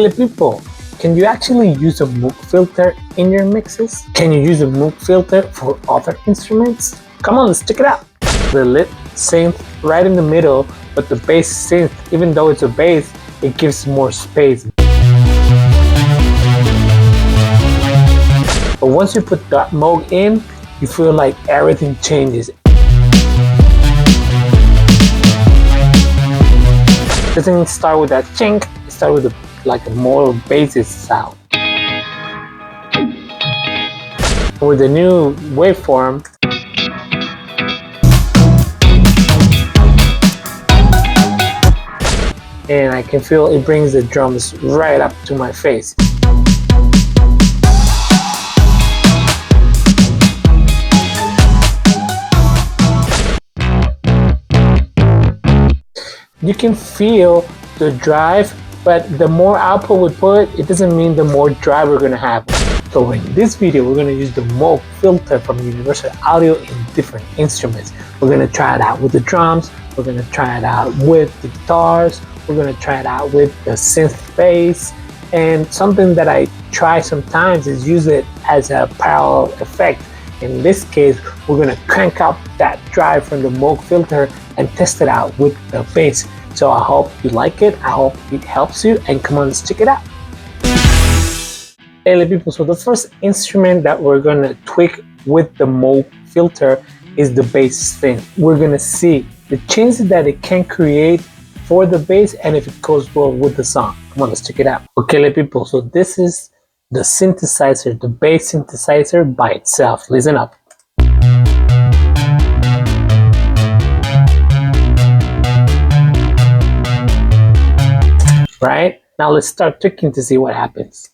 Hey people, can you actually use a Moog filter in your mixes? Can you use a Moog filter for other instruments? Come on, let's check it out. The lead synth right in the middle, but the bass synth, even though it's a bass, it gives more space. But once you put that Moog in, you feel like everything changes. It doesn't start with that chink, it starts with like a more bass sound. With the new waveform, and I can feel it brings the drums right up to my face. You can feel the drive, but the more output we put, it doesn't mean the more drive we're gonna have. So in this video, we're gonna use the Moog filter from Universal Audio in different instruments. We're gonna try it out with the drums, we're gonna try it out with the guitars, we're gonna try it out with the synth bass, and something that I try sometimes is use it as a parallel effect. In this case, we're gonna crank up that drive from the Moog filter and test it out with the bass. So I hope you like it, I hope it helps you, and come on, let's check it out. Hey people, so the first instrument that we're gonna tweak with the Moog filter is the bass synth. We're gonna see the changes that it can create for the bass and if it goes well with the song. Come on, let's check it out. Okay people, so this is the synthesizer, the bass synthesizer by itself. Listen up. Right? Now let's start tweaking to see what happens.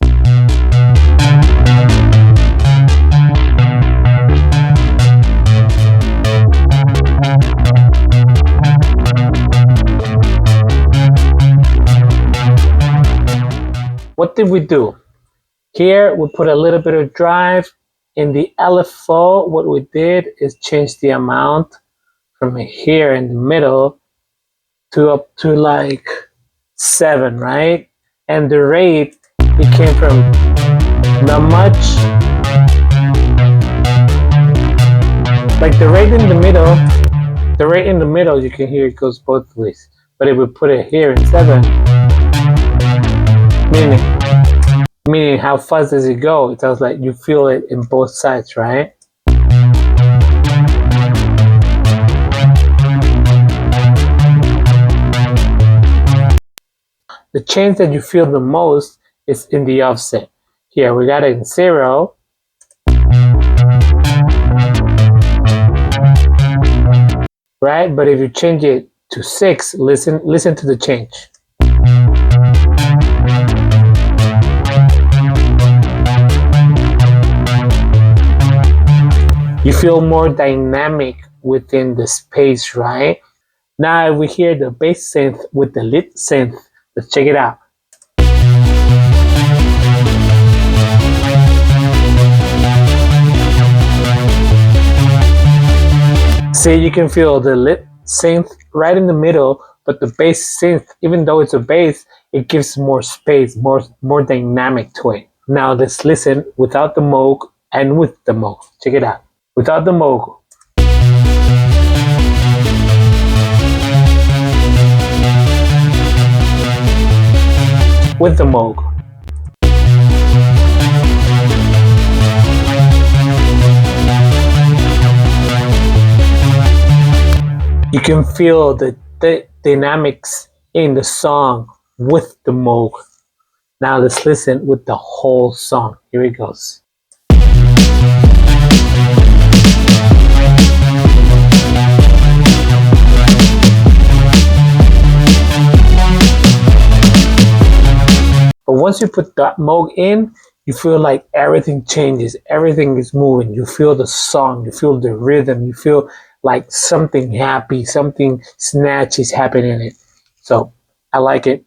What did we do? Here we put a little bit of drive. In the LFO, what we did is change the amount from here in the middle to up to like 7, right? And the rate, it came from not much, like the rate in the middle, you can hear it goes both ways. But if we put it here in 7, meaning how fast does it go? It sounds like you feel it in both sides, right? The change that you feel the most is in the offset. Here we got it in 0. Right? But if you change it to 6, listen to the change. You feel more dynamic within the space, right? Now we hear the bass synth with the lead synth. Let's check it out. See, you can feel the lead synth right in the middle, but the bass synth, even though it's a bass, it gives more space, more dynamic to it. Now let's listen without the Moog and with the Moog. Check it out. Without the Moog. With the Moog. You can feel the dynamics in the song with the Moog. Now let's listen with the whole song. Here it goes. But once you put that Moog in, you feel like everything changes, everything is moving. You feel the song, you feel the rhythm, you feel like something happy, something snatch is happening in it. So I like it.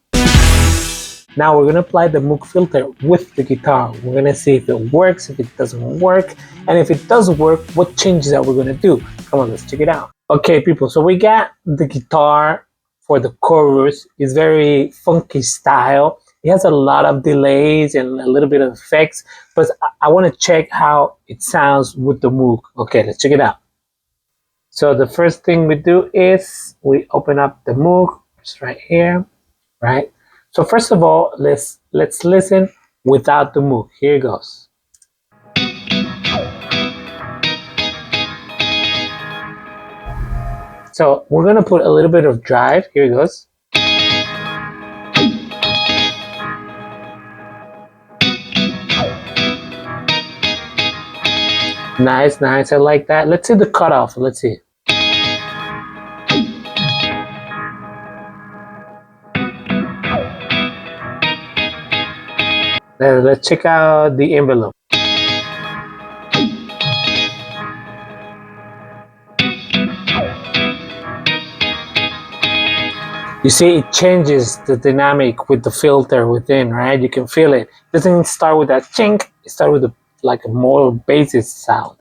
Now we're gonna apply the Moog filter with the guitar. We're gonna see if it works, if it doesn't work, and if it does work, what changes are we gonna do? Come on, let's check it out. Okay people, so we got the guitar for the chorus. It's very funky style. It has a lot of delays and a little bit of effects, but I want to check how it sounds with the Moog. Okay, let's check it out. So the first thing we do is we open up the Moog. It's right here, right? So first of all, let's listen without the Moog. Here it goes. So we're gonna put a little bit of drive. Here it goes. Nice, nice. I like that. Let's see the cutoff. Let's see. Let's check out the envelope. You see, it changes the dynamic with the filter within, right? You can feel it. It doesn't start with that chink. It starts with like a more bass sound.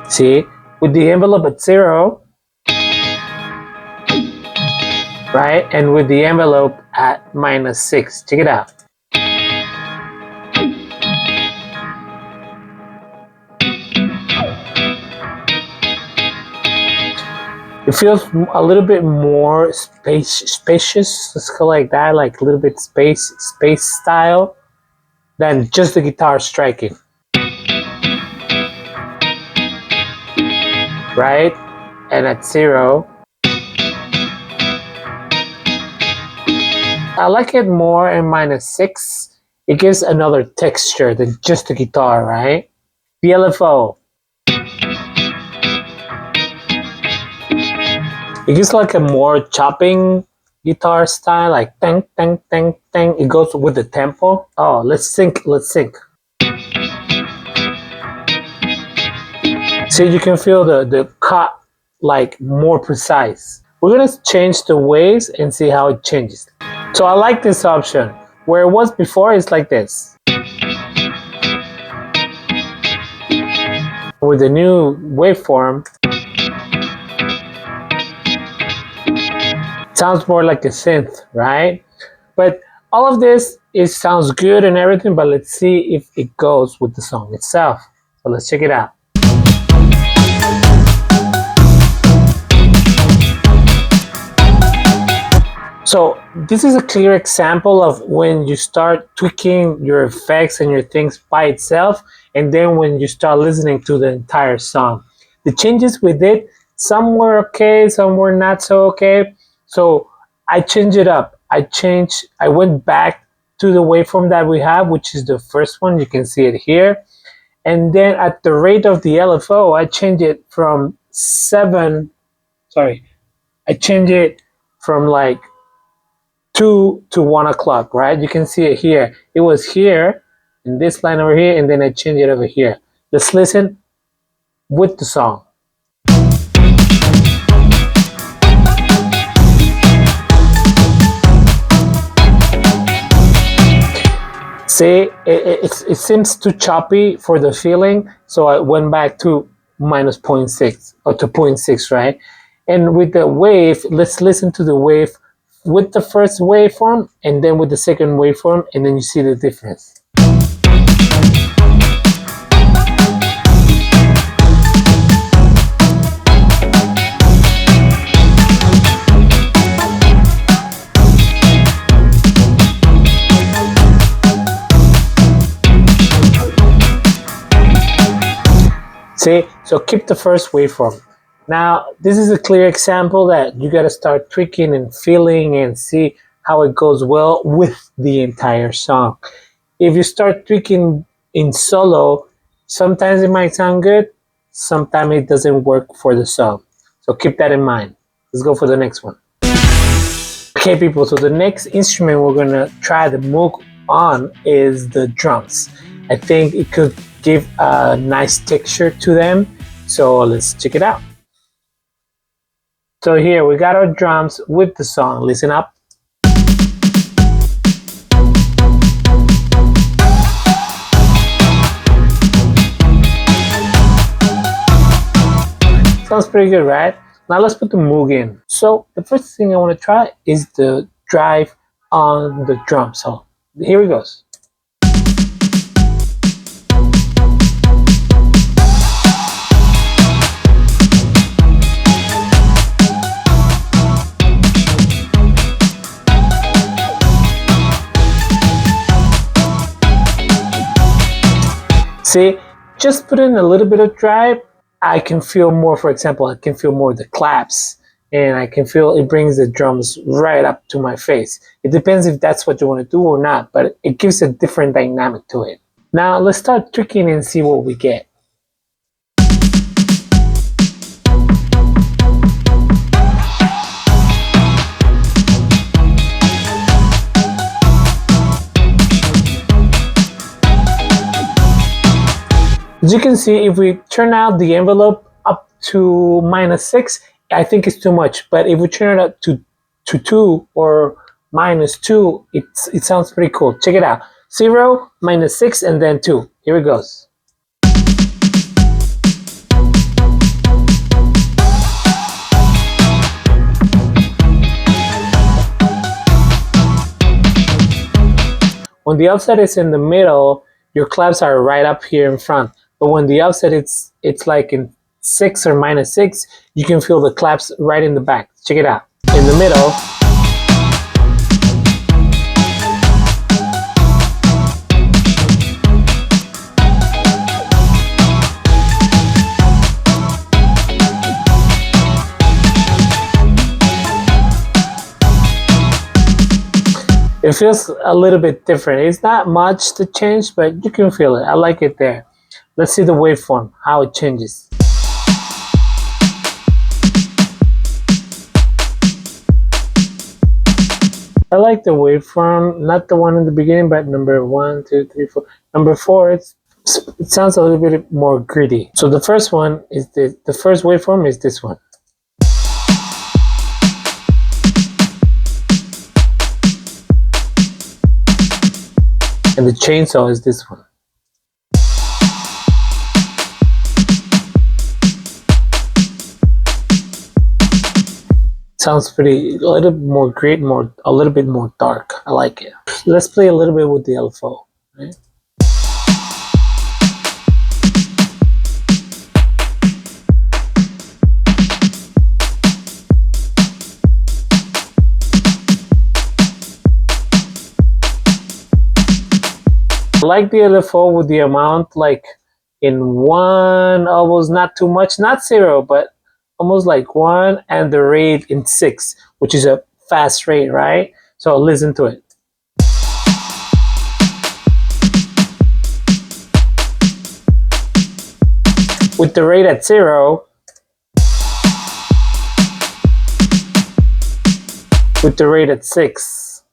See, with the envelope at 0, right? And with the envelope at -6. Check it out. It feels a little bit more spacious, let's go like that, like a little bit space style than just the guitar striking. Right? And at 0, I like it more in -6. It gives another texture than just the guitar, right? The LFO. It gives like a more chopping guitar style, like tang, tang, tang, tang. It goes with the tempo. Oh, let's sync. So you can feel the cut like more precise. We're gonna change the waves and see how it changes. So I like this option. Where it was before, it's like this. With the new waveform, it sounds more like a synth, right? But all of this, it sounds good and everything, but let's see if it goes with the song itself. So let's check it out. So this is a clear example of when you start tweaking your effects and your things by itself, and then when you start listening to the entire song. The changes we did, some were okay, some were not so okay. So I changed it up. I went back to the waveform that we have, which is the first one. You can see it here. And then at the rate of the LFO, I changed it from like 2 to 1 o'clock, right? You can see it here. It was here, in this line over here, and then I changed it over here. Let's listen with the song. See, it seems too choppy for the feeling, so I went back to -0.6 or to 0.6, right? And with the wave, let's listen to the wave with the first waveform and then with the second waveform, and then you see the difference. See, so keep the first waveform. Now, this is a clear example that you got to start tweaking and feeling and see how it goes well with the entire song. If you start tweaking in solo, sometimes it might sound good, sometimes it doesn't work for the song. So keep that in mind. Let's go for the next one. Okay, people, so the next instrument we're going to try the Moog on is the drums. I think it could give a nice texture to them. So let's check it out. So here we got our drums with the song. Listen up. Sounds pretty good, right? Now let's put the Moog in. So the first thing I want to try is the drive on the drum. So here it goes. See, just put in a little bit of drive, I can feel more. For example, I can feel more the claps, and I can feel it brings the drums right up to my face. It depends if that's what you want to do or not, but it gives a different dynamic to it. Now let's start tweaking and see what we get. As you can see, if we turn out the envelope up to -6, I think it's too much. But if we turn it up to 2 or -2, it sounds pretty cool. Check it out. 0, -6, and then 2. Here it goes. When the offset is in the middle, your claps are right up here in front. But when the offset it's like in 6 or -6, you can feel the claps right in the back. Check it out. In the middle. It feels a little bit different. It's not much to change, but you can feel it. I like it there. Let's see the waveform, how it changes. I like the waveform, not the one in the beginning, but number 1, 2, 3, 4. Number 4, it sounds a little bit more gritty. So the first one is the first waveform is this one. And the chainsaw is this one. Sounds pretty, a little bit more grit, a little bit more dark. I like it. Let's play a little bit with the LFO. Right? I like the LFO with the amount like in 1, almost not too much, not 0, but almost like 1, and the rate in 6, which is a fast rate, right? So listen to it. With the rate at 0, with the rate at 6.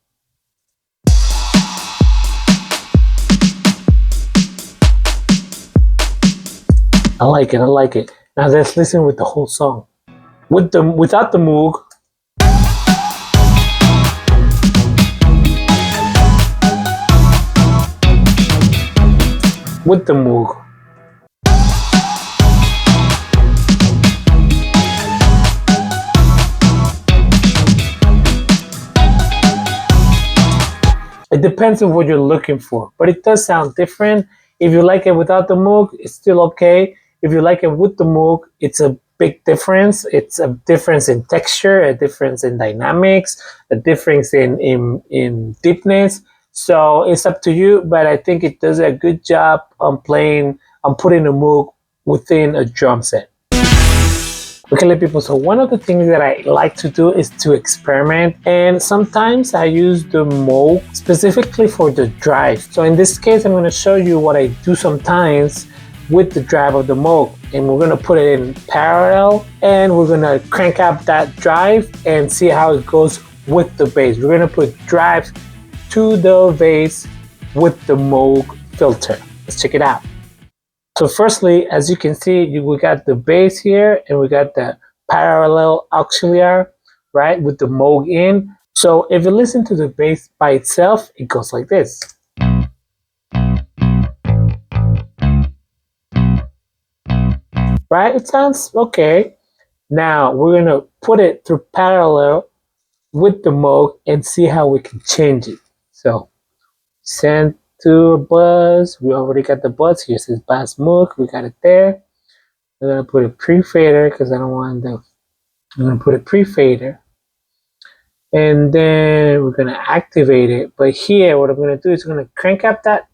I like it, I like it. Now let's listen with the whole song. Without the Moog. With the Moog. It depends on what you're looking for, but it does sound different. If you like it without the Moog, it's still okay. If you like it with the Moog, it's a big difference. It's a difference in texture, a difference in dynamics, a difference in deepness. So it's up to you, but I think it does a good job on putting a Moog within a drum set. Okay, people, so one of the things that I like to do is to experiment, and sometimes I use the Moog specifically for the drive. So in this case, I'm going to show you what I do sometimes with the drive of the Moog, and we're going to put it in parallel, and we're going to crank up that drive and see how it goes with the bass. We're going to put drive to the bass with the Moog filter. Let's check it out. So firstly, as you can see, we got the bass here, and we got the parallel auxiliary, right, with the Moog in. So if you listen to the bass by itself, it goes like this. Right, it sounds okay. Now we're gonna put it through parallel with the Moog and see how we can change it. So send to buzz. We already got the buzz here. It says Bass Moog. We got it there. We're gonna put a pre-fader because I don't want the. I'm gonna put a pre-fader, and then we're gonna activate it. But here, what I'm gonna do is I'm gonna crank up that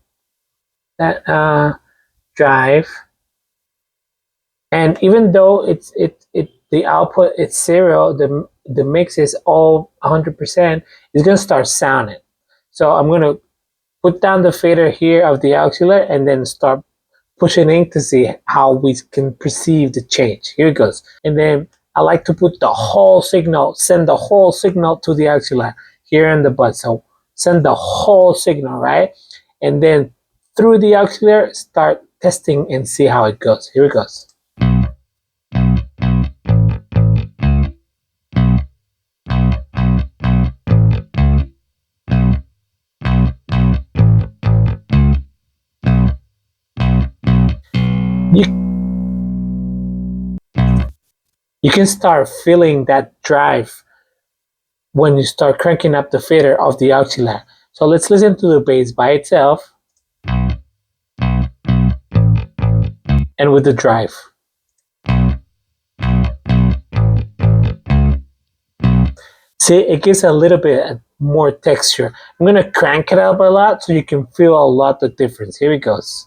drive, and even though the output it's 0, the mix is all 100%. It's gonna start sounding. So I'm gonna put down the fader here of the auxiliary and then start pushing in to see how we can perceive the change. Here it goes. And then I like to put the whole signal, send the whole signal to the auxiliary here in the buzz. So send the whole signal, right? And then through the auxiliary, start testing and see how it goes. Here it goes. You can start feeling that drive when you start cranking up the fader of the auxiliary. So let's listen to the bass by itself and with the drive. See, it gives a little bit more texture. I'm gonna crank it up a lot so you can feel a lot of difference. Here it goes.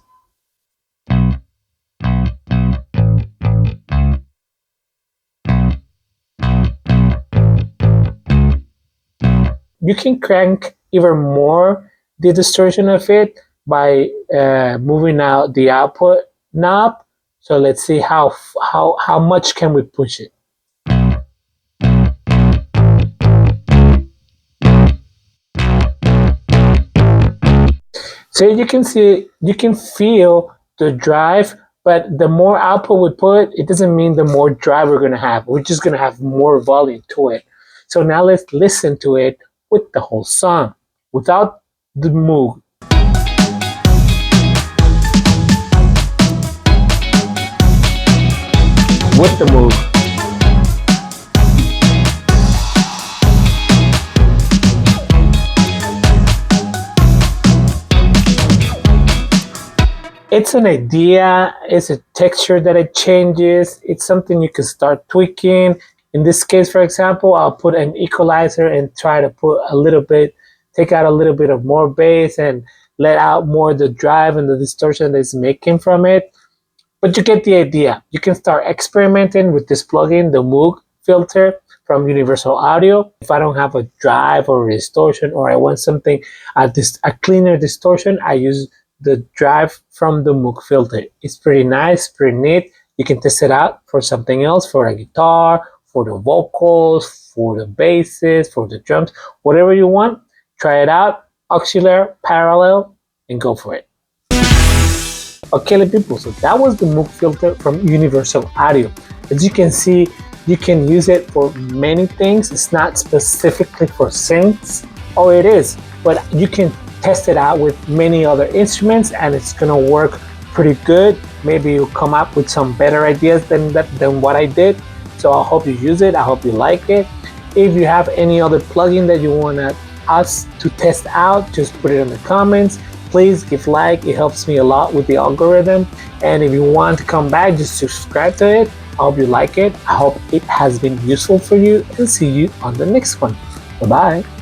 You can crank even more the distortion of it by moving out the output knob. So let's see how much can we push it. So you can see, you can feel the drive, but the more output we put, it doesn't mean the more drive we're gonna have. We're just gonna have more volume to it. So now let's listen to it with the whole song, without the Moog. With the Moog. It's an idea, it's a texture that it changes, it's something you can start tweaking. In this case, for example, I'll put an equalizer and try to put a little bit, take out a little bit of more bass and let out more the drive and the distortion that it's making from it. But you get the idea. You can start experimenting with this plugin, the Moog Filter from Universal Audio. If I don't have a drive or a distortion, or I want something, a cleaner distortion, I use the drive from the Moog Filter. It's pretty nice, pretty neat. You can test it out for something else, for a guitar, for the vocals, for the basses, for the drums, whatever you want. Try it out, auxiliary, parallel, and go for it. Okay, people, so that was the Moog Filter from Universal Audio. As you can see, you can use it for many things. It's not specifically for synths, or it is, but you can test it out with many other instruments and it's gonna work pretty good. Maybe you'll come up with some better ideas than what I did. So I hope you use it, I hope you like it. If you have any other plugin that you want us to test out, just put it in the comments. Please give like, it helps me a lot with the algorithm. And if you want to come back, just subscribe to it. I hope you like it. I hope it has been useful for you, and see you on the next one. Bye-bye.